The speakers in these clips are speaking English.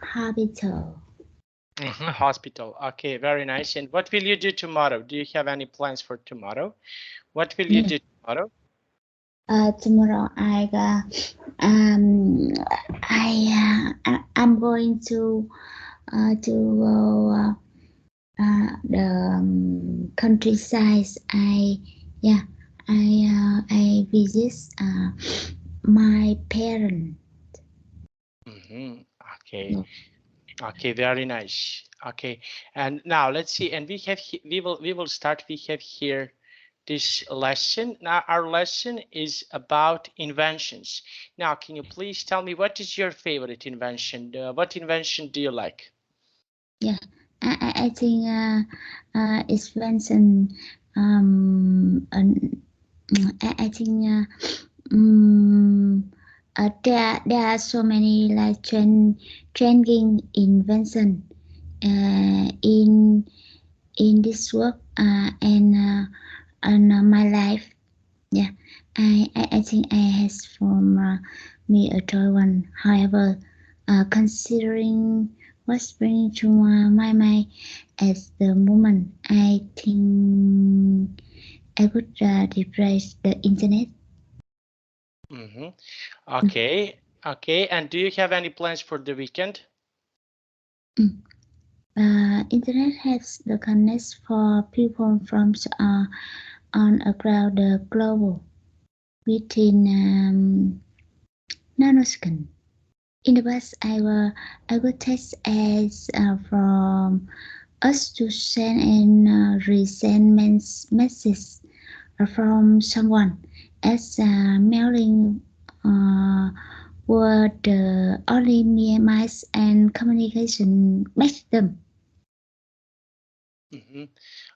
hospital. Hospital. Okay, very nice. And what will you do tomorrow? Do you have any plans for tomorrow? What will you do tomorrow? Tomorrow I'm going to the countryside. I visit my parents. Okay. Yeah. Okay, very nice. Okay, and now let's see. And we will start. We have here this lesson. Now our lesson is about inventions. Now, can you please tell me what is your favorite invention? What invention do you like? Yeah, I think it's invention. I think there are so many like trending invention in this work and my life. Yeah, I think I has from me a toy one. However, considering what's bringing to my mind at the moment, I think I would replace the internet. Okay, okay. And do you have any plans for the weekend? Internet has the connect for people from on across the globe within nanosecond. In the past, I will test as from us to send and resend messages from someone as mailing were the only means and communication match them.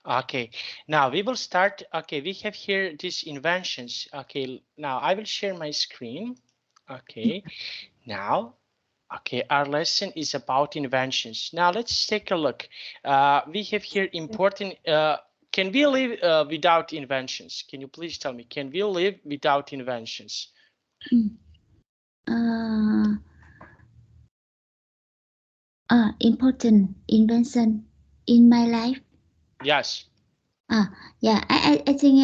Okay, now we will start. Okay, we have here these inventions. Okay, now I will share my screen. Okay, now, okay, our lesson is about inventions. Now let's take a look. We have here important. Can we live without inventions? Can you please tell me? Can we live without inventions? Important invention in my life. Yes. Yeah, I think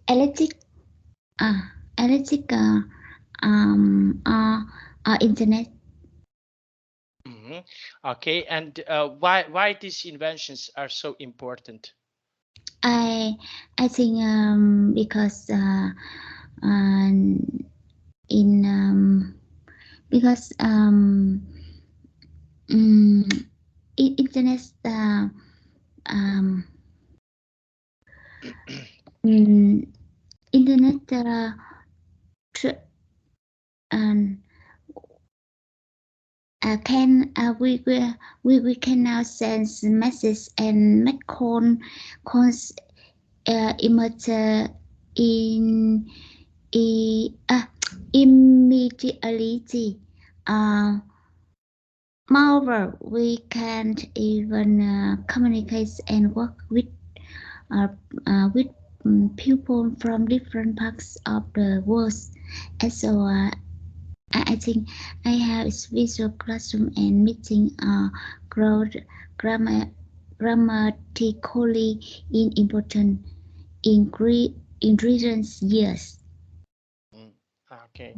electric internet. Okay, and why these inventions are so important? I think because because internet internet can we can now send messages and make calls immediately. Moreover, we can't even communicate and work with people from different parts of the world. And so I think I have visual classroom and meeting grammatically important ingredients. Yes. Okay,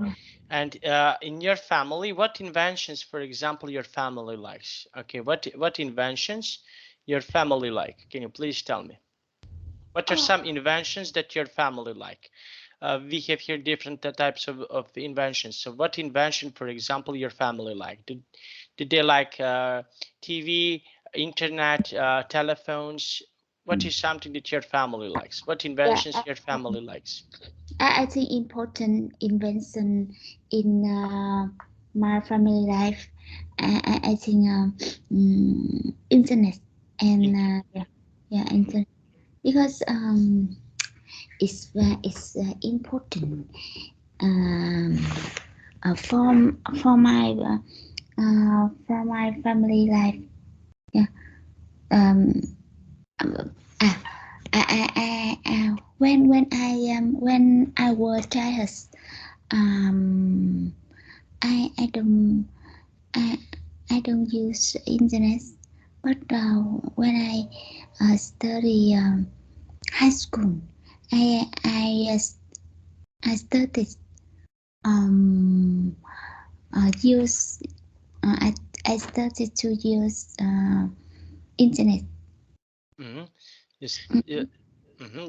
and in your family, what inventions, for example, your family likes? Okay, what inventions your family like? Can you please tell me? What are some inventions that your family like? We have here different types of inventions. So what invention, for example, your family like? Did they like TV, internet, telephones? What is something that your family likes? What inventions your family likes? I think important invention in my family life. I think internet and internet because it's important for my family life. Yeah. When I was child, um, I don't I, I don't use internet, but when I study high school, I I uh, I started um use I started to use internet. Mm-hmm.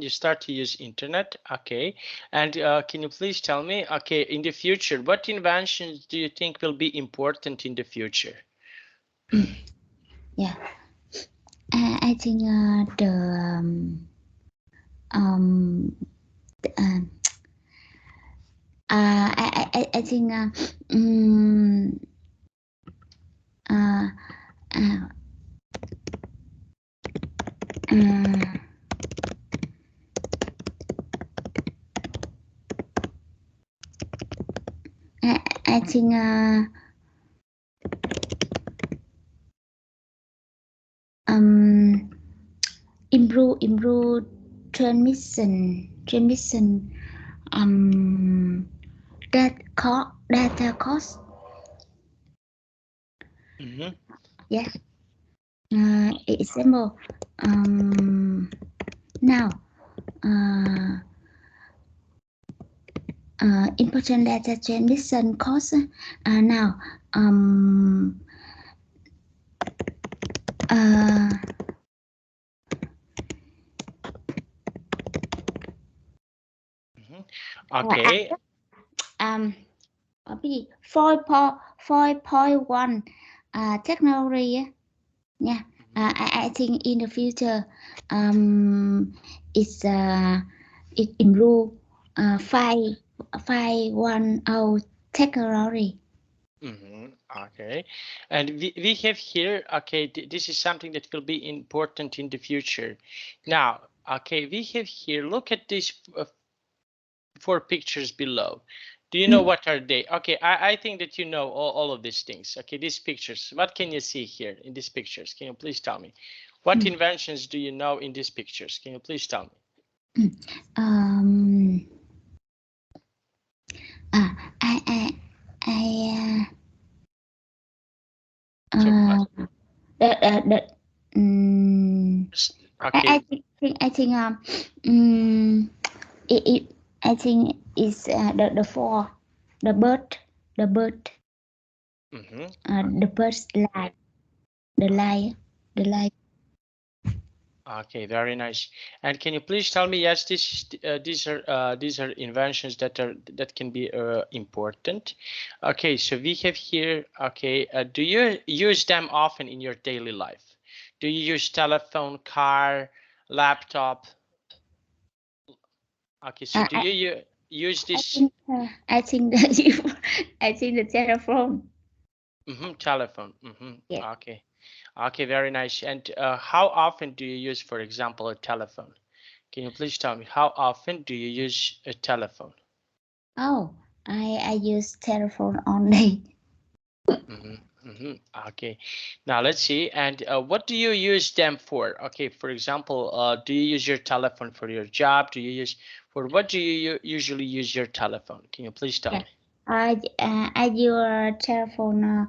You start to use internet. Okay. And can you please tell me, okay, in the future, what inventions do you think will be important in the future? Yeah, I think the um uh, I think uh, uh, uh, I think um improve transmission that data cost. Mm-hmm. Yeah. Example now uh, important data transmission cost now um uh, Mm-hmm. Okay. um 4.1 technology. Yeah, Mm-hmm. I think in the future, it's it improve 5.10 technology. Mm-hmm. Okay. And we have here, okay, this is something that will be important in the future. Now, okay, we have here, look at these four pictures below. Do you know Mm, what are they? Okay, I think that you know all of these things. Okay, these pictures. What can you see here in these pictures? Can you please tell me? What mm, inventions do you know in these pictures? Can you please tell me? mm. Um, uh, I, I, I, So, the, okay. I think, um, I think it's the four, the bird, the bird, Mm-hmm. the bird's lie, the lie, the lie. Okay, very nice. And can you please tell me? Yes, these are inventions that can be important. Okay, so we have here. Okay, do you use them often in your daily life? Do you use telephone, car, laptop? Okay, so do I, you use I this think I think that you I think the telephone. telephone? Yeah. Okay, okay, very nice. And how often do you use, for example, a telephone? Can you please tell me how often do you use a telephone? Oh, I use telephone only. hmm Okay. Now let's see. And what do you use them for? Okay. For example, do you use your telephone for your job? Do you use for what do you usually use your telephone? Can you please tell Yeah. me? I use telephone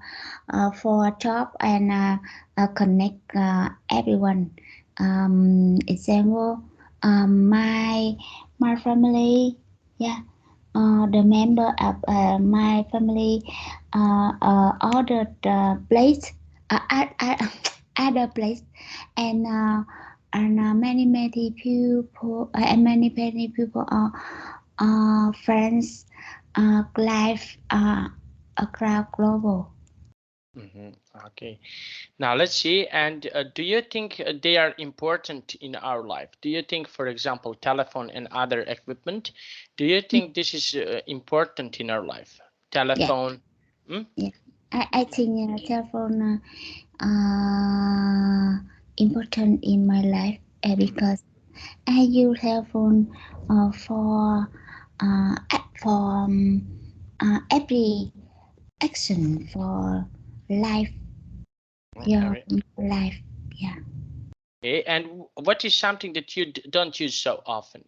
for job and connect everyone. Example, my family. Yeah. The member of my family ordered plates other place and many people are friends live across global. hmm Okay. Now let's see. And do you think they are important in our life? Do you think, for example, telephone and other equipment, do you Mm, think this is important in our life? yeah, Telephone? Hmm? yeah. I think telephone important in my life because I use telephone for every action for life. Okay. Your life. Yeah. Okay, and what is something that you don't use so often?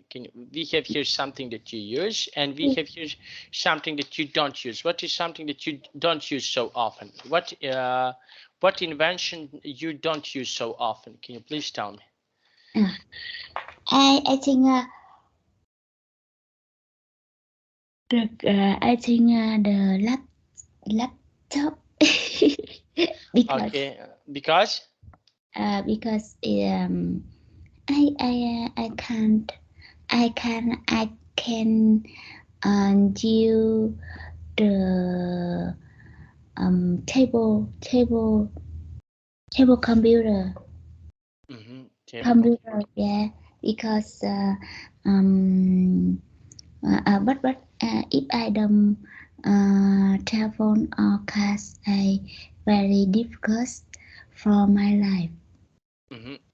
We have here something that you use, and we have here something that you don't use. What is something that you don't use so often? What invention you don't use so often? Can you please tell me? I think I think the laptop because Okay, because because I can't I can do the table computer table computer. yeah because but if I don't telephone or cast I very difficult for my life.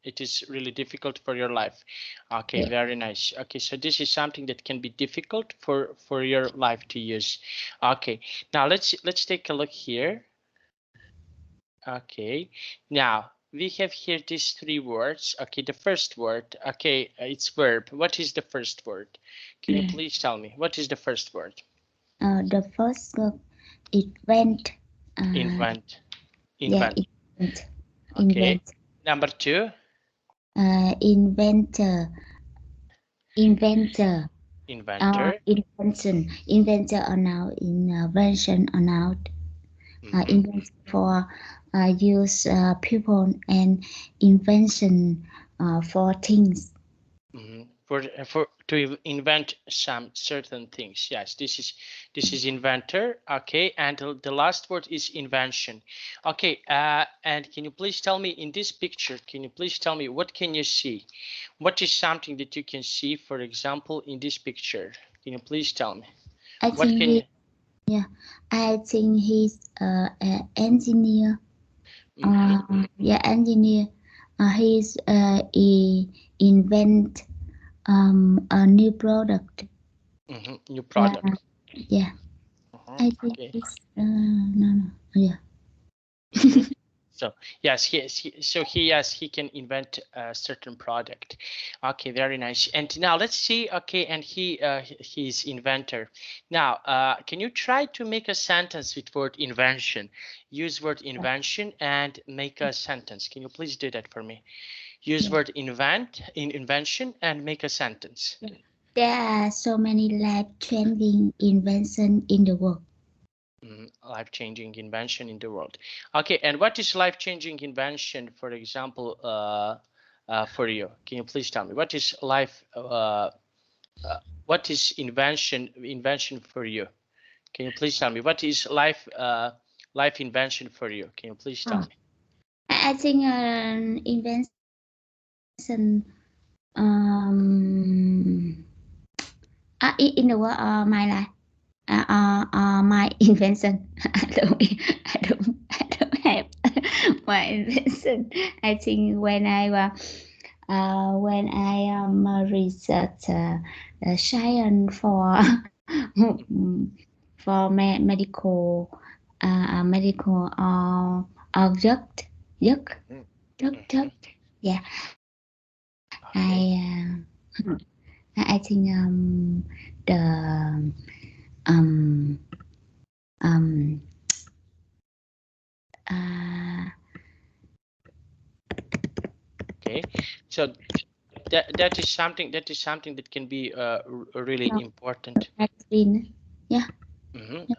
It is really difficult for your life. Okay, Yeah. very nice. Okay, so this is something that can be difficult for your life to use. Okay, now let's take a look here. Okay, now we have here these three words. Okay, the first word, okay, it's verb. What is the first word? Can you Yeah. please tell me what is the first word? The first word invent. Invent. Yeah, Invent. Okay, invent. number two. Inventor. Inventor. Inventor. Inventor are now invention are now invention for use people and invention for things. For to invent some certain things. Yes, this is inventor. Okay, and the last word is invention. Okay, and can you please tell me in this picture? Can you please tell me what can you see? What is something that you can see? For example, in this picture, can you please tell me I what think can you? yeah, I think he's an engineer. Yeah, engineer. He's invent a new product. New Yeah, product. yeah. I think Okay. it's no, yeah. Mhm. So yes, yes, he can invent a certain product. Okay, very nice. And now let's see. Okay, and he's inventor. Now, can you try to make a sentence with word invention? Use word invention and make a sentence. Can you please do that for me? Use Yeah. word invention and make a sentence. There are so many life-changing inventions in the world. Life-changing invention in the world. Okay, and what is life-changing invention, for example, for you? Can you please tell me what is invention for you? Can you please tell me what is life invention for you? Can you please tell Oh, me? I think invention in the world my life my invention. I don't have my invention. I think when I am research science for for medical medical object yuck Mhm, yuck mhm. yeah Okay. I think the um um uh Okay. So that is something that can be really no important. vaccine yeah.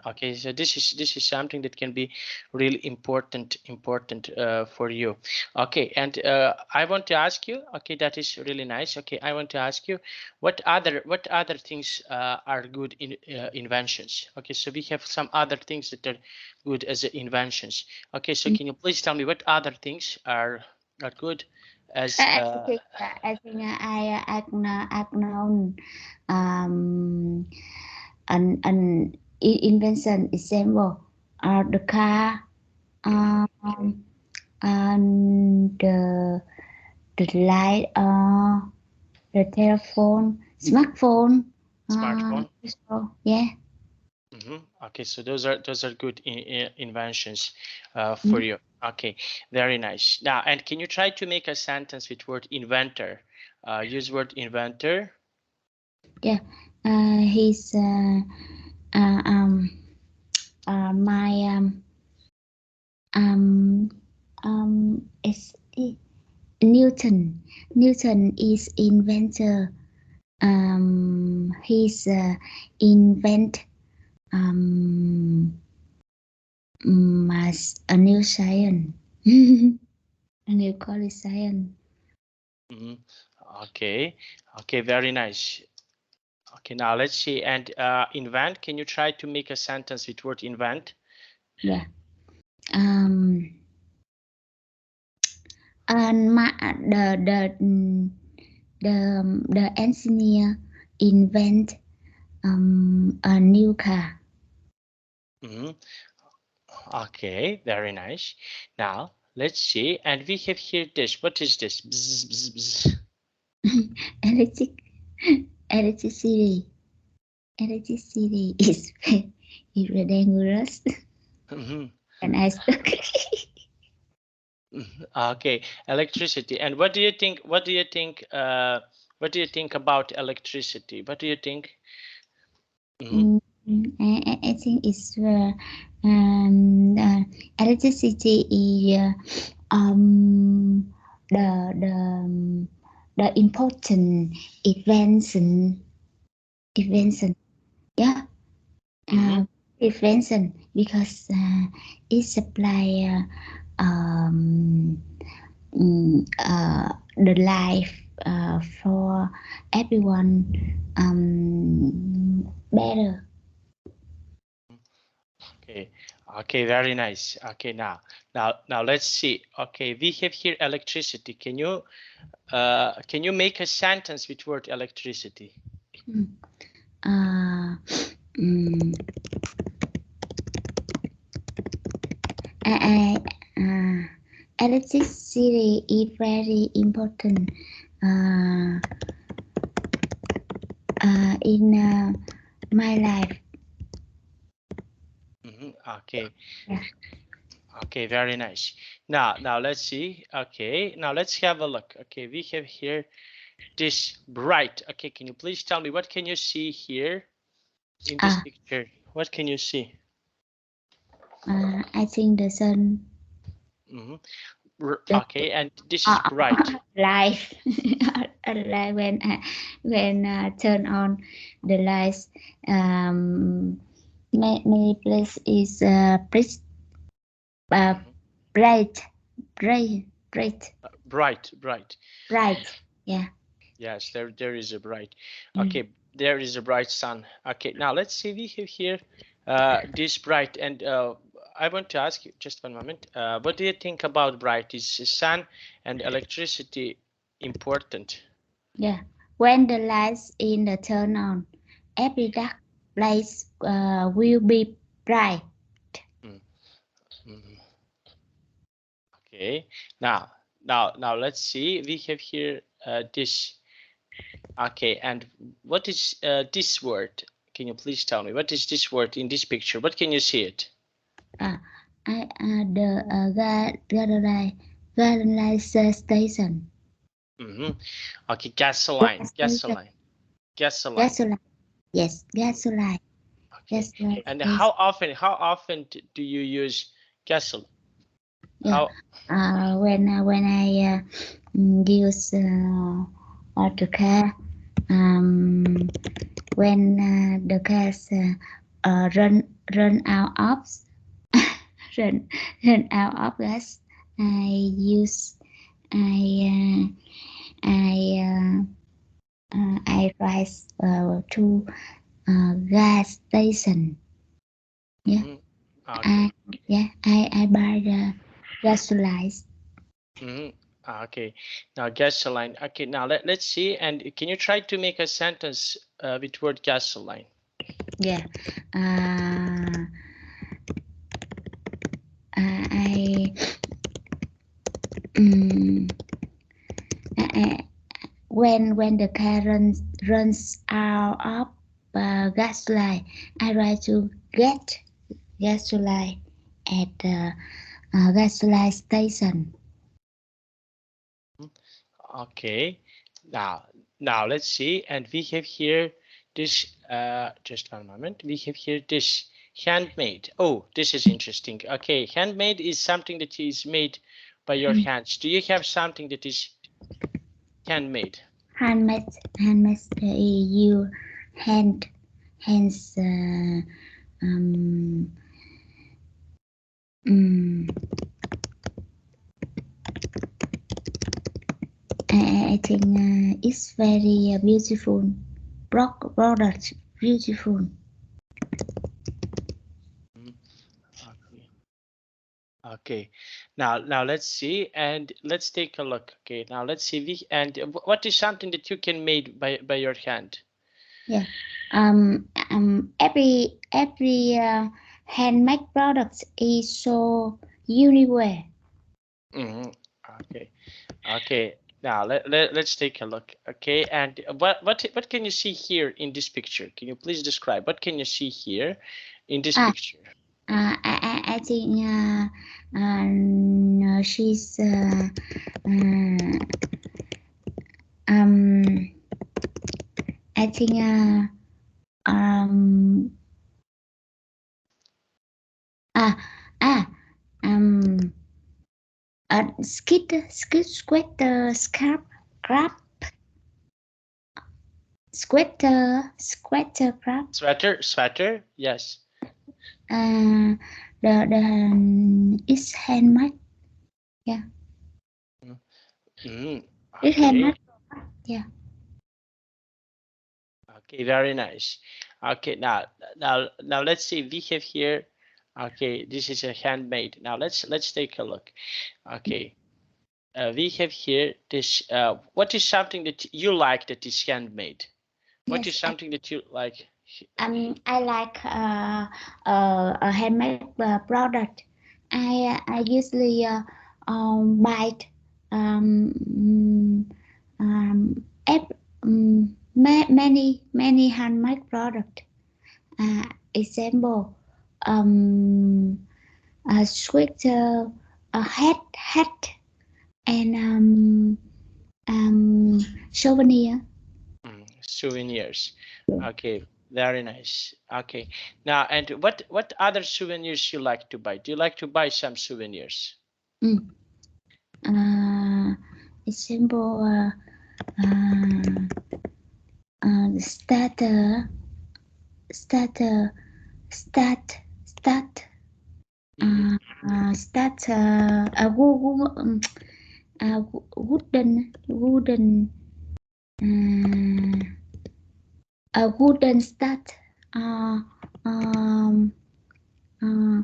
Okay, so this is something that can be really important for you. Okay, and I want to ask you. Okay, that is really nice. Okay, I want to ask you, what other things are good in inventions? Okay, so we have some other things that are good as inventions. Okay, so can you please tell me what other things are good as I've known um, an invention example the car mhm, um, and the light the telephone smartphone smartphone? so yeah Okay, so those are good inventions for you. Okay, very nice. Now, and can you try to make a sentence with word inventor? Use word inventor. Yeah, he's my it's Newton. Newton is inventor. He's invent as a new science, a new college science. Okay, okay, very nice. Okay, now let's see. And invent. Can you try to make a sentence with word invent? Yeah. And the engineer invent a new car. Okay, very nice. Now let's see. And we have here this. What is this? Bzz, bzz, bzz. Electricity. Electricity is dangerous. And I stuck. Okay, electricity. And what do you think? What do you think? What do you think about electricity? What do you think? I think it's electricity is the important invention. Yeah. Invention because it supply the life for everyone better. Okay, okay, very nice. Okay, now let's see. Okay, we have here electricity. Can you make a sentence with word electricity? Electricity is very important in my life. Okay. Yeah. Okay, very nice. Now let's see. Okay, now let's have a look. Okay, we have here this bright. Okay, can you please tell me what can you see here in this picture? What can you see? I think the sun. Okay, and this is bright. Life. Light when turn on the lights. Many place is bright, bright, bright, bright. Bright. Yeah. Yes, there is a bright. Okay, there is a bright sun. Okay, now let's see. We have here this bright, and I want to ask you just one moment. What do you think about bright? Is sun and electricity important? Yeah. When the lights in the turn on, every dark place will be bright. Okay. Now let's see. We have here this. Okay, and what is this word? Can you please tell me what is this word in this picture? What can you see it? The Galilei station. Okay, gasoline. Yes, gasoline. Okay. Gasoline. And how often do you use gasoline? Yeah. When I use the car, when the cars run out of run out of gas, I use I rise to gas station. Yeah. Okay. I buy the gasoline. Okay. Now gasoline. Okay. Now let's see. And can you try to make a sentence with word gasoline? Yeah. I when the car runs out of gasoline. I like to get gasoline at the gasoline station. Okay. Now let's see. And we have here this. Just one moment. We have here this handmade. Oh, this is interesting. Okay, handmade is something that is made by your hands. Do you have something that is handmade? Handmade, you hands. I think it's very beautiful product. Beautiful. Okay. Now let's see, and let's take a look. Okay, now let's see. What is something that you can make by your hand? Yeah. Every handmade product is so unique. Okay. Okay. Now let's take a look. Okay, and what can you see here in this picture? Can you please describe what can you see here in this picture? I think she's I think um ah ah um sweater scarf crab sweater crab Sweater. Yes. the is handmade. Yeah. It's Okay. handmade. Yeah. Okay. Very nice. Okay. Now let's see. We have here. Okay, this is a handmade. Now let's take a look. Okay. We have here this. What is something that you like that is handmade? What is Yes. something that you like? I like a handmade product. I usually buy ep- many handmade product. Example, a sweater, a hat, and souvenir. Souvenirs. Okay, very nice. Okay, now and what other souvenirs you like to buy? Do you like to buy some souvenirs? Mm. Example, starter, starter, start, start, wooden, a wooden start, um, uh,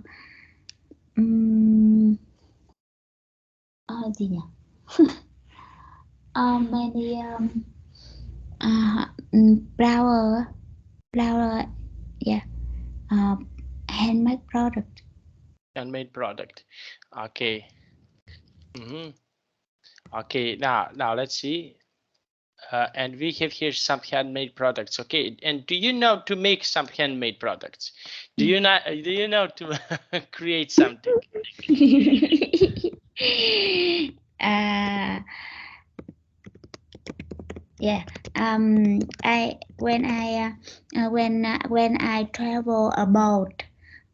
gì nhỉ? Many flower, yeah, uh, handmade product. Handmade product. Okay. Okay. Now let's see. And we have here some handmade products. Okay, and do you know to make some handmade products? Do you not? Do you know to create something? Yeah. I when I travel abroad,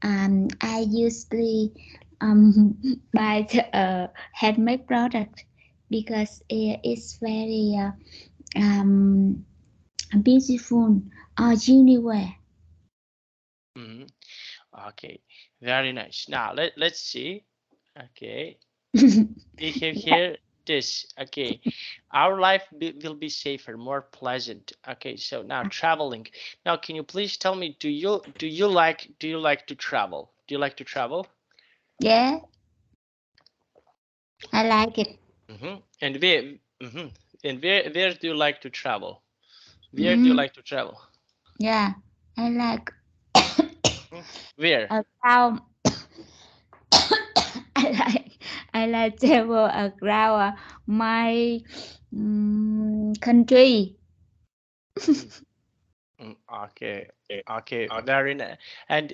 I usually buy the handmade product because it's very beautiful or unique. Okay, very nice. Now let's see. Okay, we have here this. Okay, our life will be safer, more pleasant. Okay, so now traveling. Now, can you please tell me, do you like to travel? Do you like to travel? Yeah, I like it. And where do you like to travel? Where do you Mm, like to travel? yeah, I like Where? around. I like I like travel around my country. Okay. Okay. Very nice. And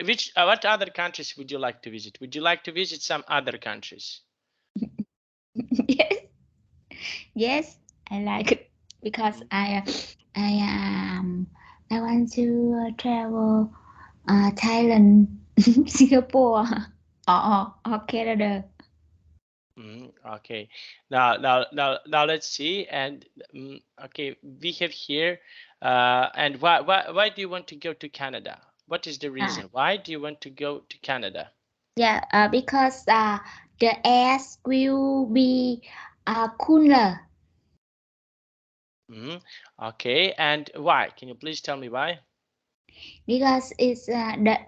which what other countries would you like to visit? Would you like to visit some other countries? Yes, yes, I like it because I want to travel Thailand, Singapore, or Canada. Okay. Now let's see. And okay, we have here. And why do you want to go to Canada? What is the reason? Why do you want to go to Canada? Yeah, because the air will be cooler. Okay, and why? Can you please tell me why? Because it's the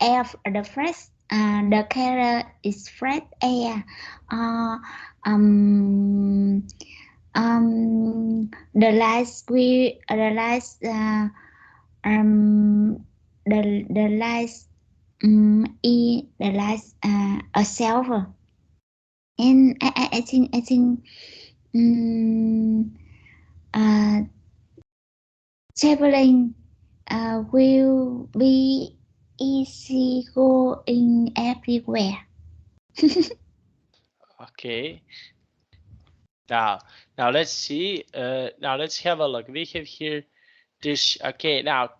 air, the fresh, the color is fresh air. Uh, um the lights we the lights the lights the lights a silver. And I think uh traveling will be easy going everywhere. Okay. Now let's see. Now let's have a look. We have here this. Okay. Now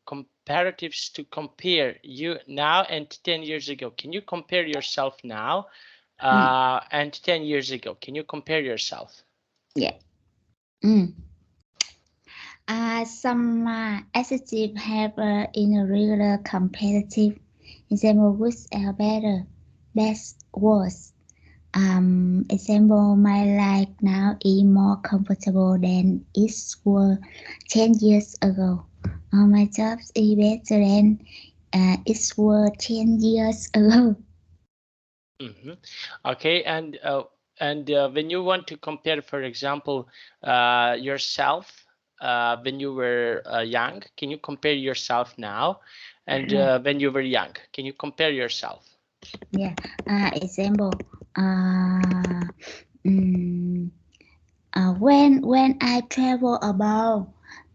comparatives to compare you now and 10 years ago. Can you compare yourself now and 10 years ago? Can you compare yourself? Yeah. Some adjectives have in a regular comparative example which are better, best, worse. Example, my life now is more comfortable than it was 10 years ago. My job is better than it was 10 years ago. Okay, and when you want to compare, for example, yourself when you were young, can you compare yourself now and when you were young? Can you compare yourself? Yeah. Example. When I travel abroad,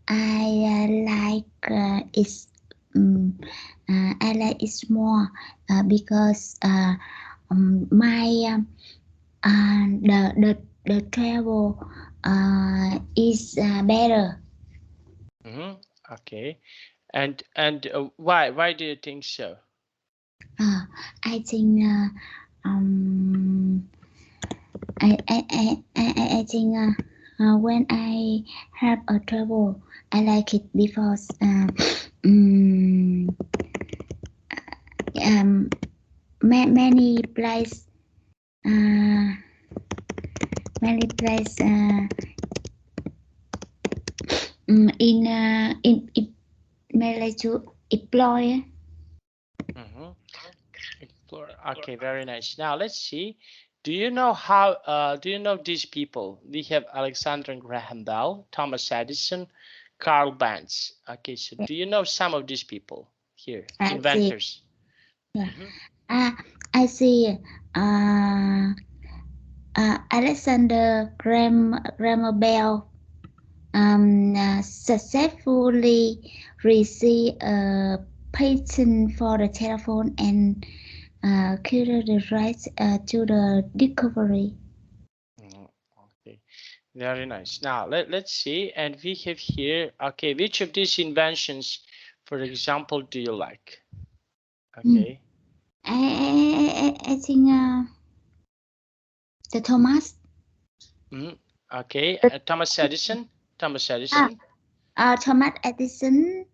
I like it's I like it more because my the travel is better. Okay, and why do you think so? I think I think when I have a travel, I like it because many places many places in many to employ. Explore. Okay, very nice. Now let's see. Do you know how? Do you know these people? We have Alexander Graham Bell, Thomas Edison, Carl Benz. Okay, so do you know some of these people here, I see. inventors? Yeah. I see. Alexander Graham Bell successfully received a patent for the telephone and created the rights to the discovery. Okay, very nice. Now let's see, and we have here. Okay, which of these inventions, for example, do you like? Okay. I think the Thomas. Okay, Thomas Edison. Thomas Ah, Edison. Thomas Edison,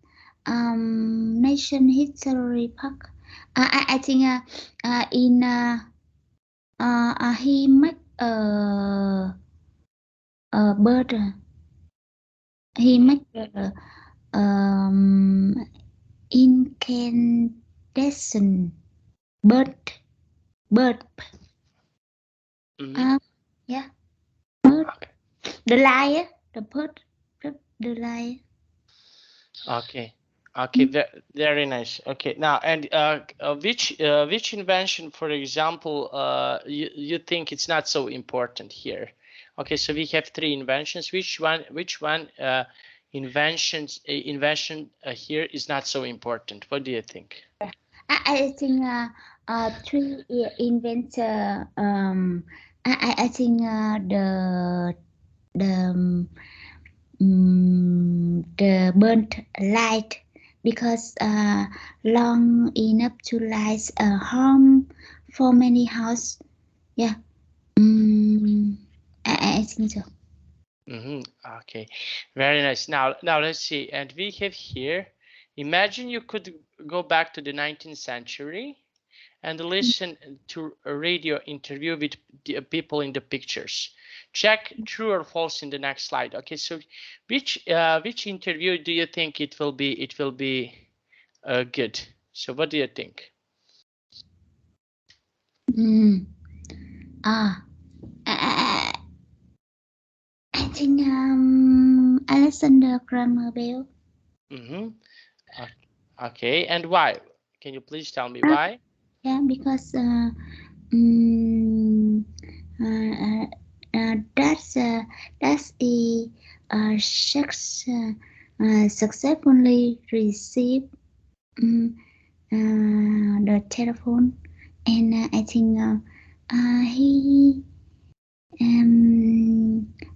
Nation History Park. I think in he make a bird. He make incandescent bird. Bird. Yeah. Bird. Okay. The lion. The bird. The lion. Okay. Okay, very nice. Okay, now and which invention, for example, you think it's not so important here? Okay, so we have three inventions. Which one invention here is not so important. What do you think? I think three inventor. I think the burnt light because long enough to light a home for many house. Yeah. I think so. Okay, very nice. Now let's see. And we have here, imagine you could go back to the 19th century and listen to a radio interview with the people in the pictures. Check true or false in the next slide. Okay, so which interview do you think it will be? It will be good. So what do you think? I think Alexander Graham Bell. Okay, and why? Can you please tell me why? Yeah, because that's a successfully received the telephone, and I think he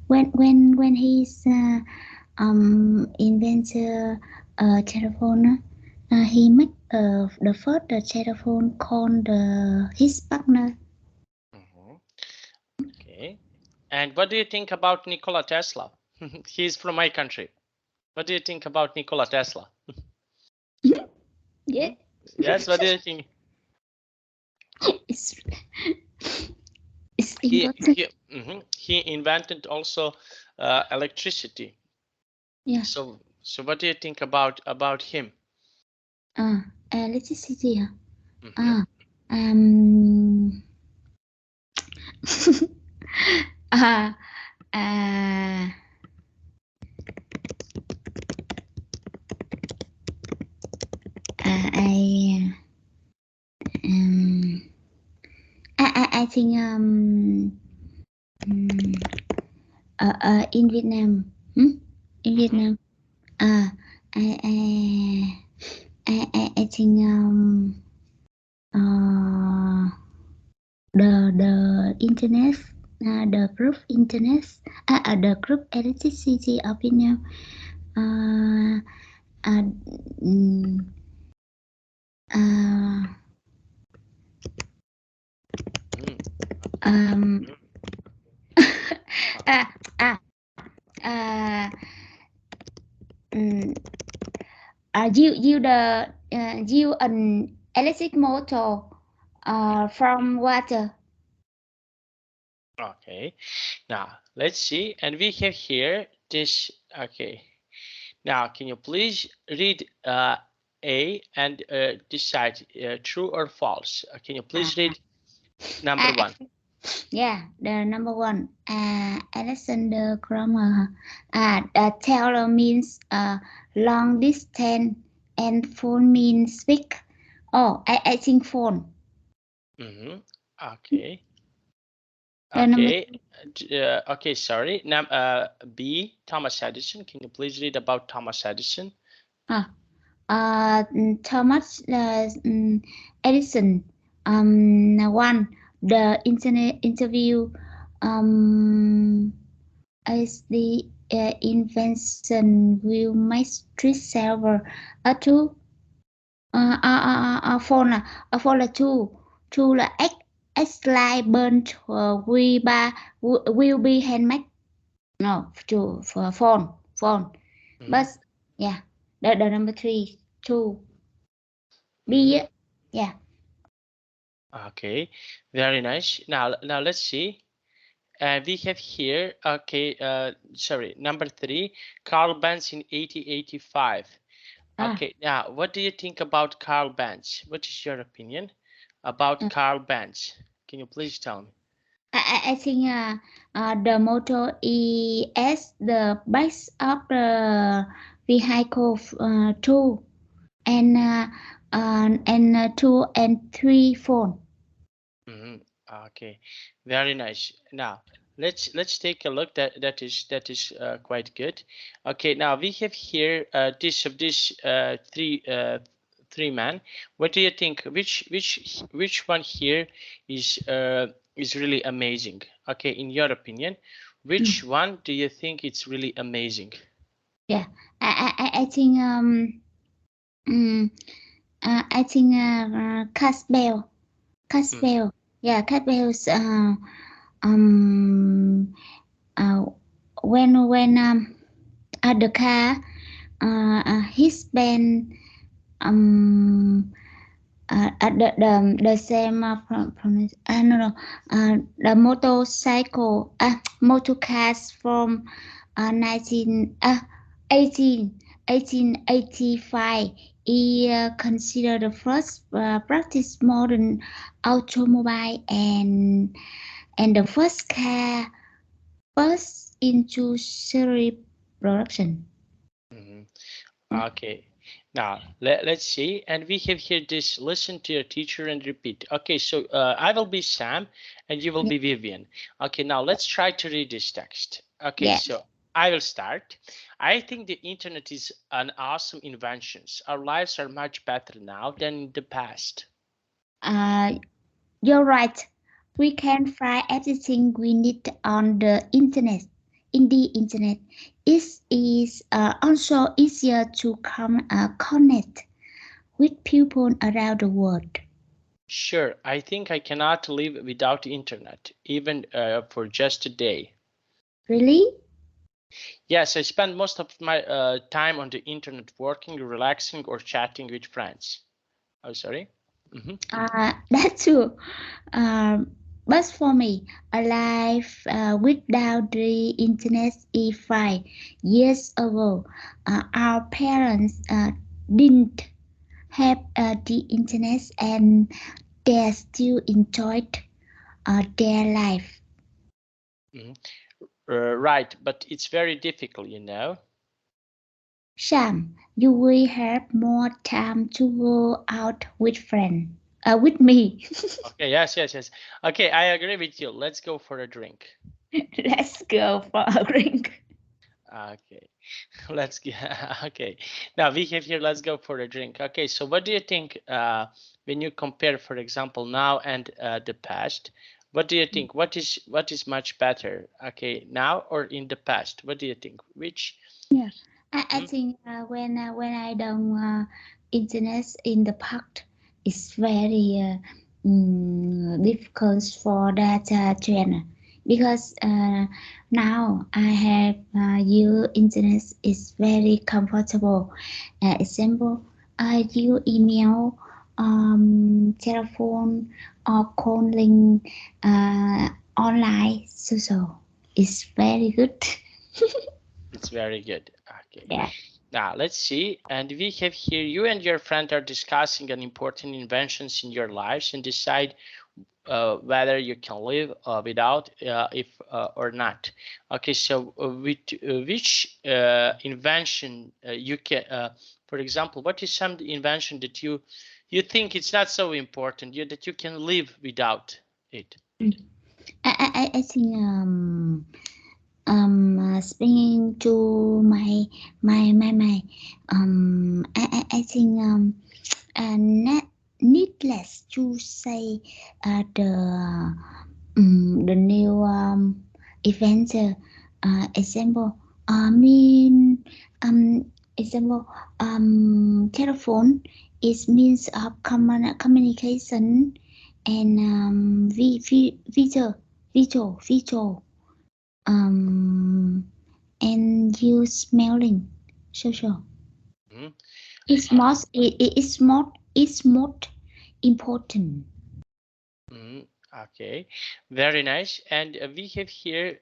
when he's invented a telephone, he make the first telephone called his partner. Okay, and what do you think about Nikola Tesla? He's from my country. What do you think about Nikola Tesla? Yeah. Yes, what do you think? It's important. He invented also electricity. Yeah. So what do you think about him? Electricity. I think in Vietnam. In Vietnam. I think the internet, the group internet, the group electricity of Vietnam. You an electric motor from water. Okay, now let's see, and we have here this. Okay, now can you please read A and decide true or false? Can you please read number one? Yeah, the number one. Alexander Grammar. The teller means long distance, and phone means speak. Oh, I think phone. Okay. Okay. Okay, sorry. Now, B, Thomas Edison. Can you please read about Thomas Edison? Thomas Edison. One, the internet interview is the invention will make street server. Two, phone là two là X line burnt will be handmade. No, two for phone. But yeah, the number three, two. B, yeah. Okay, very nice. Now let's see. We have here, okay, sorry, number three, Carl Benz in 1885. Okay, now what do you think about Carl Benz? What is your opinion about Carl Benz? Can you please tell me? I think the motor is the base of the vehicle two and two and three phone. Okay, very nice. Now let's take a look. That is quite good. Okay, now we have here this three man. What do you think? Which one here is really amazing? Okay, in your opinion, which one do you think it's really amazing? Yeah, I think I think Casbell. Yeah, Casbell's um when at the car his band at the same no the motorcycle motor cars from 1885 is considered the first practice modern automobile and the first car burst into series production. Okay, now let's see. And we have here this listen to your teacher and repeat. Okay, so I will be Sam and you will be Vivian. Okay, now let's try to read this text. Okay, so I will start. I think the internet is an awesome invention. Our lives are much better now than in the past. You're right. We can find everything we need on the internet. In the internet, it is also easier to connect with people around the world. Sure, I think I cannot live without the internet, even for just a day. Really? Yes, I spend most of my time on the internet working, relaxing, or chatting with friends. Oh, sorry. That's true. But for me, a life without the internet is 5 years ago. Our parents didn't have the internet and they still enjoyed their life. Right, but it's very difficult, you know. Sam, you will have more time to go out with friends. With me. Okay, yes. Okay, I agree with you. Let's go for a drink. Let's go for a drink. Okay, let's get. Okay, now we have here. Let's go for a drink. Okay, so what do you think when you compare, for example, now and the past? What do you think? What is much better? Okay, now or in the past? What do you think? Which? Yeah, I think when I don't internet in the park, it's very difficult for that trend because now I have use internet is very comfortable. Example, I use email, telephone, or calling online social. It's very good. It's very good. Okay. Yeah. Now let's see. And we have here you and your friend are discussing an important inventions in your lives and decide whether you can live without if or not. Okay, so which invention you can, for example, what is some invention that you think it's not so important that you can live without it? I think speaking to I think not needless to say the new event example mean example telephone is means of communication and visual and you smelling social. It's most important. Okay, very nice. And we have here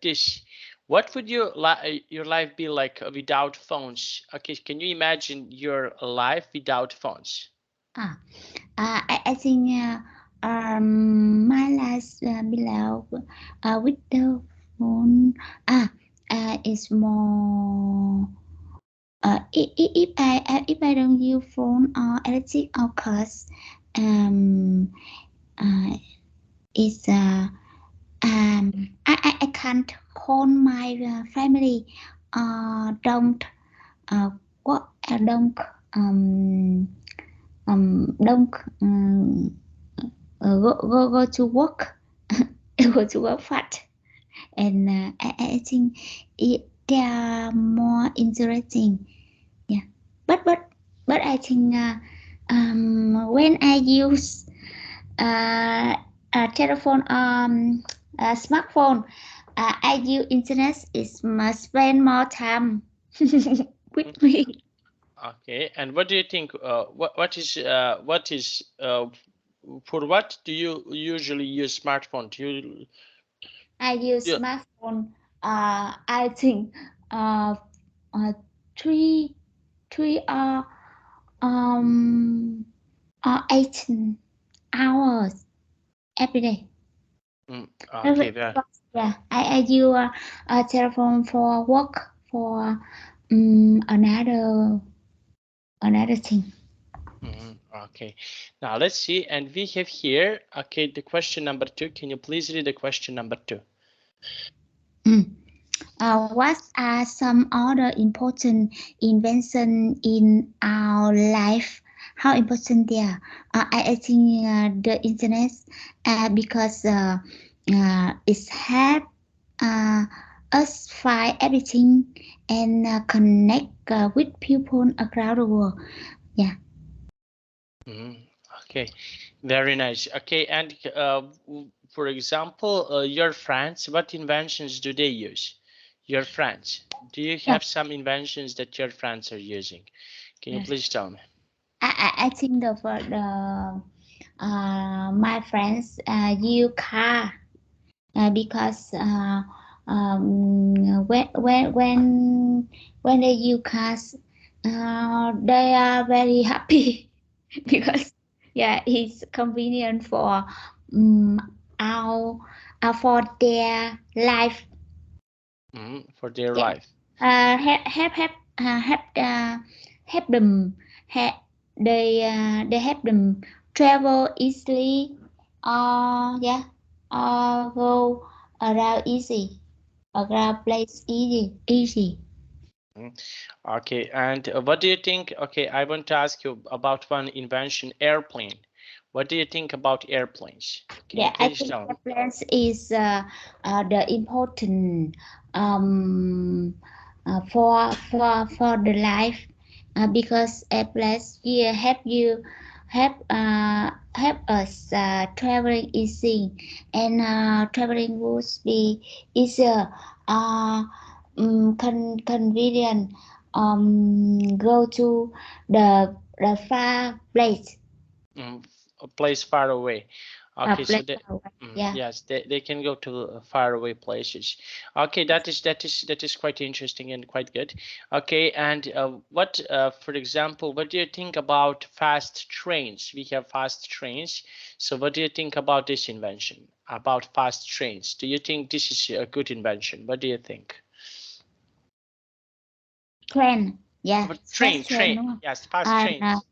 this. What would your life be like without phones? Okay, can you imagine your life without phones? I think my last below with the phone is more if I don't use phone or electric of course um is I can't call my family. Don't what don't go to work. Go to work fast, and I think they are more interesting. Yeah, but I think when I use a telephone, a smartphone, I use internet, is must spend more time with me. Okay, and what do you think? What is for what do you usually use smartphone? Do you I use yeah. smartphone. I think uh, uh three three um 8 hours every day. Okay, there. Yeah, I use a telephone for work, for another thing. Okay, now let's see, and we have here. Okay, the question number 2. Can you please read the question number 2? Mm. What are some other important inventions in our life? How important they are? I think the internet, because it help uh, us find everything and connect with people around the world. Yeah. Okay, very nice. Okay, and for example, your friends, what inventions do they use? Your friends, do you Yeah. have some inventions that your friends are using? Can you Yes. please tell me? I think my friends use car because when they use cars, they are very happy because yeah, it's convenient for um, our for their life. For their Yeah, life. help help them. They help them travel easily. Yeah, go around easy, around place easy. Mhm. Okay, and what do you think? Okay, I want to ask you about one invention, airplane. What do you think about airplanes? Can you Yeah, I please think tell the me? place is the important for the life, because a place here help us traveling easy, and traveling would be easier, convenient, go to the far place, A place far away. Okay, so place they, far away. Yeah. yes, they can go to far away places. Okay, that is quite interesting and quite good. Okay, and what, for example, what do you think about fast trains? We have fast trains. So what do you think about this invention? About fast trains? Do you think this is a good invention? What do you think? Train, yeah, But fast train, train. đúng không? Yes, fast And trains.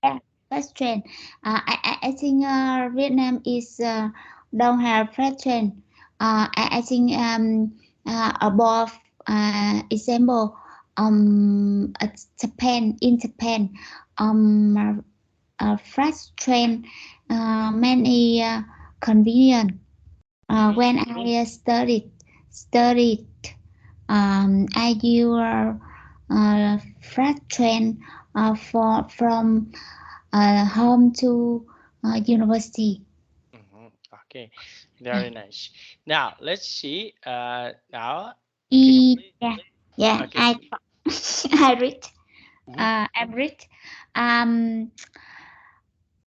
yeah, fast train. I think Vietnam is don't have fast train. I think above example Japan, in Japan, fast train many convenient. When I studied I use freight train from home to university. Okay, Yeah. very nice. Now let's see. Now can you please? Yeah, yeah. Okay. I read. Mhm. I read. Um,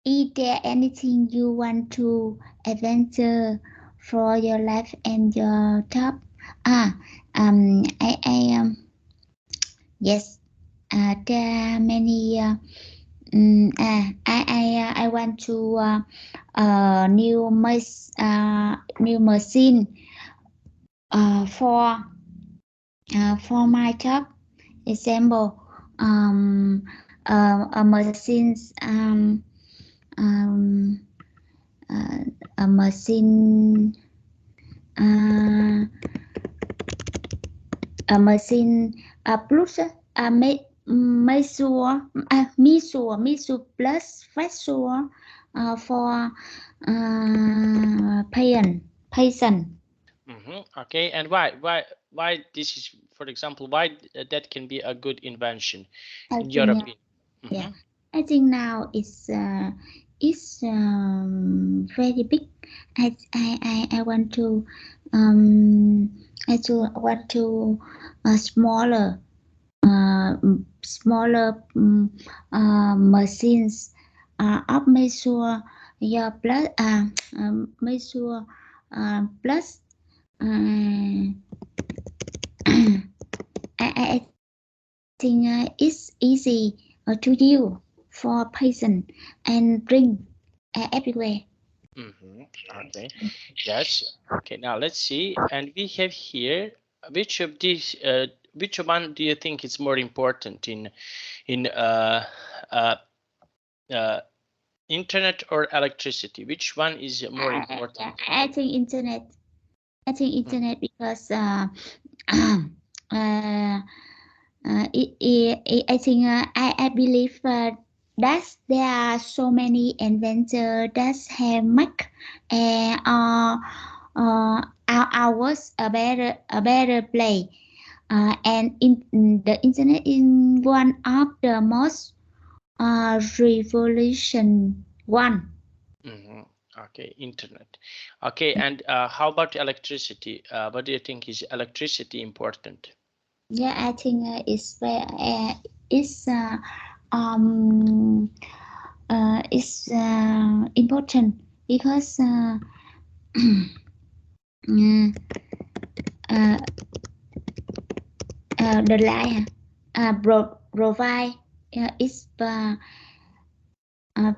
is there anything you want to adventure for your life and your job? Ah, yes. There are many. I want to new machine for my job. Example, a machines um, a machine. a machine plus measure plus pressure for patient. Okay, and why this is, for example, why that can be a good invention in your opinion? Yeah, I think now it's very big. I want to want to smaller machines of measure your blood measure plus I think it's easy to use for patient and bring everywhere. Okay, yes. Okay, now let's see, and we have here which of these which one do you think is more important in internet or electricity? Which one is more important? I think internet. I think internet because I think I believe that there are so many inventors that have make ours a better play. And the internet is one of the most revolution one. Okay, internet. Okay, and how about electricity? What do you think, is electricity important? Yeah, I think it's it's important because uh, the light provide is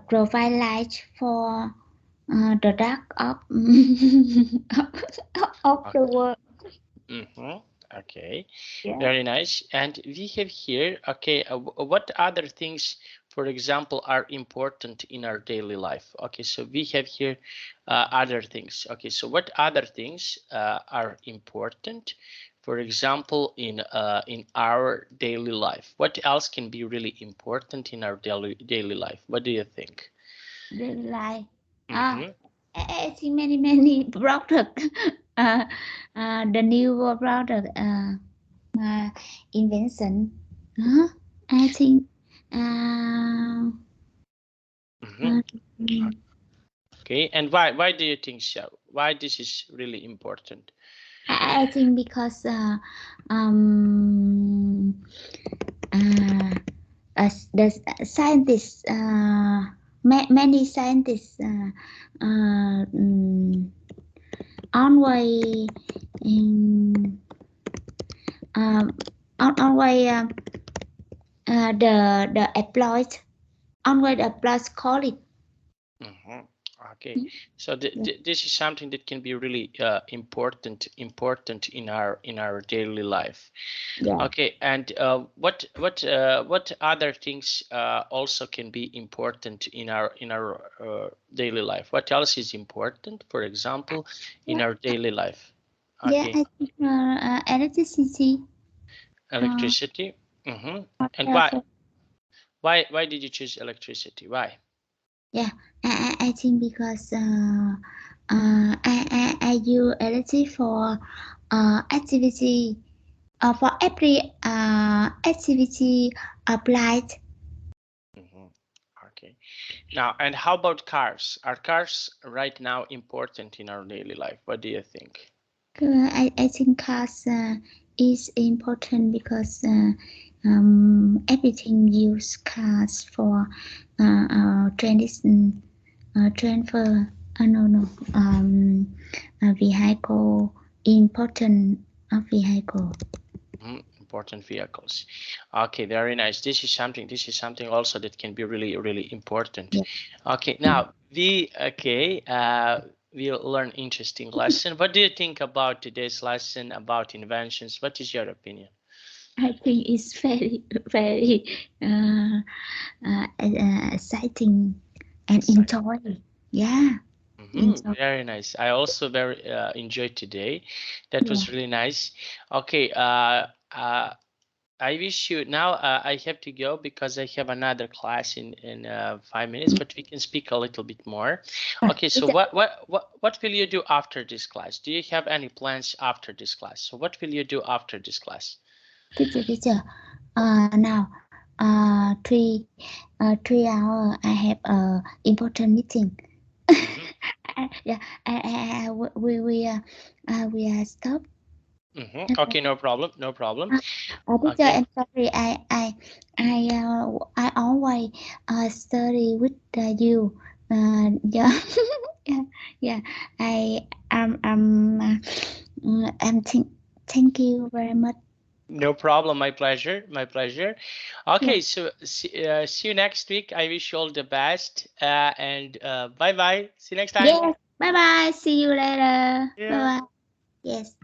provide light for the dark of of the world. Okay, Yeah. very nice. And we have here, okay, what other things, for example, are important in our daily life? Okay, so we have here other things. Okay, so what other things are important, for example, in our daily life? What else can be really important in our daily life? What do you think? The light. I think many product. The new product invention. I think. Okay, and why do you think so? Why this is really important? I think because the scientists, many scientists always always the exploit always exploit call it. Okay, so this is something that can be really important in our daily life. Yeah. Okay, and what other things also can be important in our daily life? What else is important, for example, in our daily life? Yeah, Okay, I think electricity. electricity. And For, why did you choose electricity? Why? yeah, I think because I use electricity for activity for every activity applied. Okay. Now, and how about cars? Are cars right now important in our daily life? What do you think? I think cars is important because everything use cars for transition transfer. No, vehicle important of vehicle. Important vehicles. Okay, very nice. This is something also that can be really important. Yeah. Okay, now we'll learn interesting lesson. What do you think about today's lesson about inventions? What is your opinion? I think it's very exciting and enjoy. Yeah. Very nice. I also very enjoyed today. That was really nice. Okay. I wish you now. I have to go because I have another class in 5 minutes, but we can speak a little bit more. Okay. So what will you do after this class? Do you have any plans after this class? So what will you do after this class? Teacher. Now, 3 hour. I have a important meeting. Yeah. We are stop. Okay, no problem, no problem. Teacher, Okay. I'm sorry. I always study with you. Yeah, yeah. Thank you very much. No problem. My pleasure. My pleasure. Okay, Yeah. so see you next week. I wish you all the best. And bye bye. See you next time. Yes. Bye bye. See you later. Bye Yeah. bye. Yes.